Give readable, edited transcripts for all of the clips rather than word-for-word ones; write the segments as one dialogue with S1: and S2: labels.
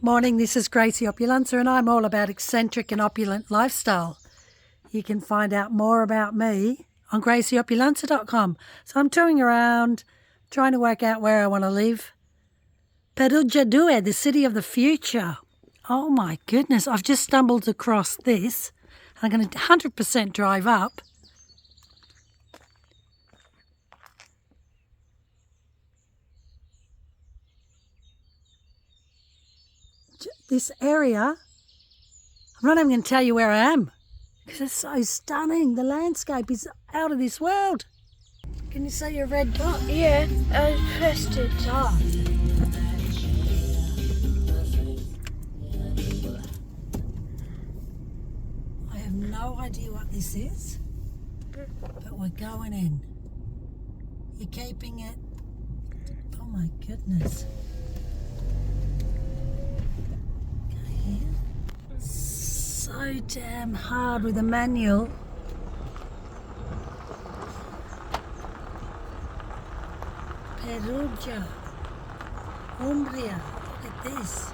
S1: Morning, this is Gracie Opulenza and I'm all about eccentric and opulent lifestyle. You can find out more about me on gracieopulenza.com. So I'm touring around, trying to work out where I want to live. Perugia 2, the city of the future. Oh my goodness, I've just stumbled across this. I'm going to 100% drive up. This area, I'm not even going to tell you where I am because it's so stunning. The landscape is out of this world. Can you see your red dot?
S2: Yeah, I pressed it.
S1: Oh. I have no idea what this is, but we're going in. You're keeping it. Oh my goodness. So damn hard with a manual. Perugia, Umbria, look at this.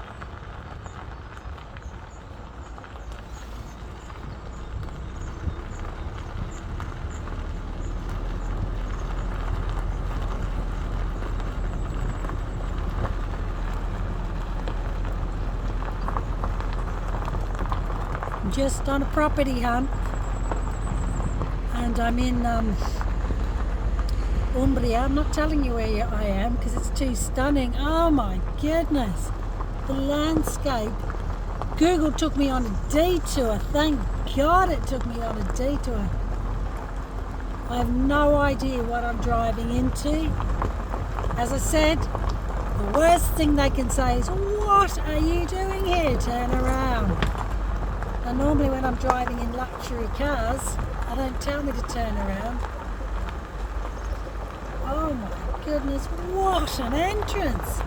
S1: Just on a property hunt and I'm in Umbria. I'm not telling you where I am because it's too stunning. Oh my goodness, the landscape. Google took me on a detour. Thank God it took me on a detour. I have no idea what I'm driving into. As I said, the worst thing they can say is, "What are you doing here? Turn around." And normally when I'm driving in luxury cars, they don't tell me to turn around. Oh my goodness, what an entrance!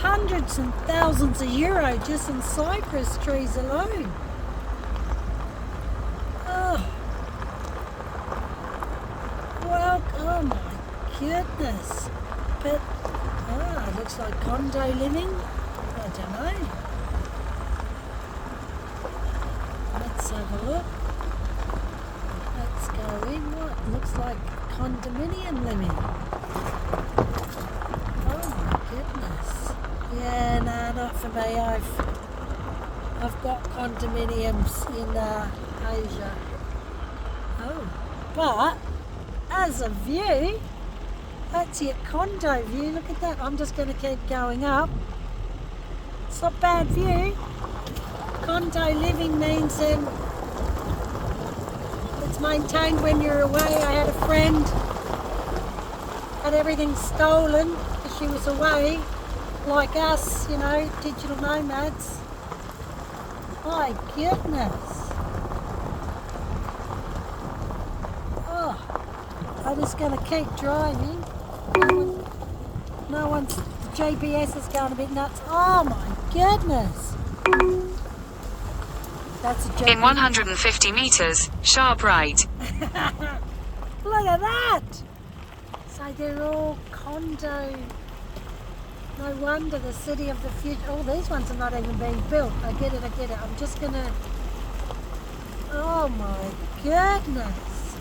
S1: Hundreds and thousands of euro just in cypress trees alone. Oh, well, oh my goodness. But, it looks like condo living. I don't know. Let's have a look. Let's go in. What looks like condominium living. Oh my goodness. Yeah, no, not for me. I've got condominiums in Asia. Oh, but as a view, that's your condo view. Look at that. I'm just going to keep going up. It's not a bad view. Condo living means it's maintained when you're away. I had a friend, had everything stolen because she was away, like us, you know, digital nomads. My goodness. Oh, I'm just going to keep driving. No one's, the GPS is going a bit nuts. Oh my goodness. That's a joke.
S3: In 150 meters, sharp right.
S1: Look at that! So they're all condo. No wonder the city of the future. Oh, these ones are not even being built. I get it. I'm just gonna. Oh my goodness.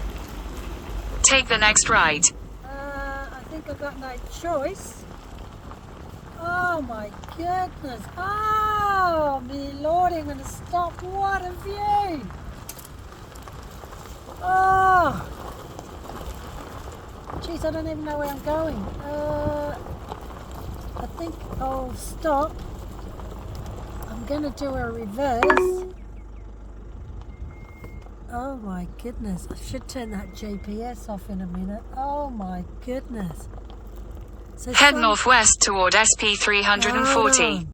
S3: Take the next right.
S1: I think I've got no choice. Oh my goodness. Oh, me lord, I'm going to stop. What a view. Oh. Jeez, I don't even know where I'm going. I think I'll stop. I'm going to do a reverse. Oh my goodness. I should turn that GPS off in a minute. Oh my goodness. So
S3: Head northwest toward SP 340.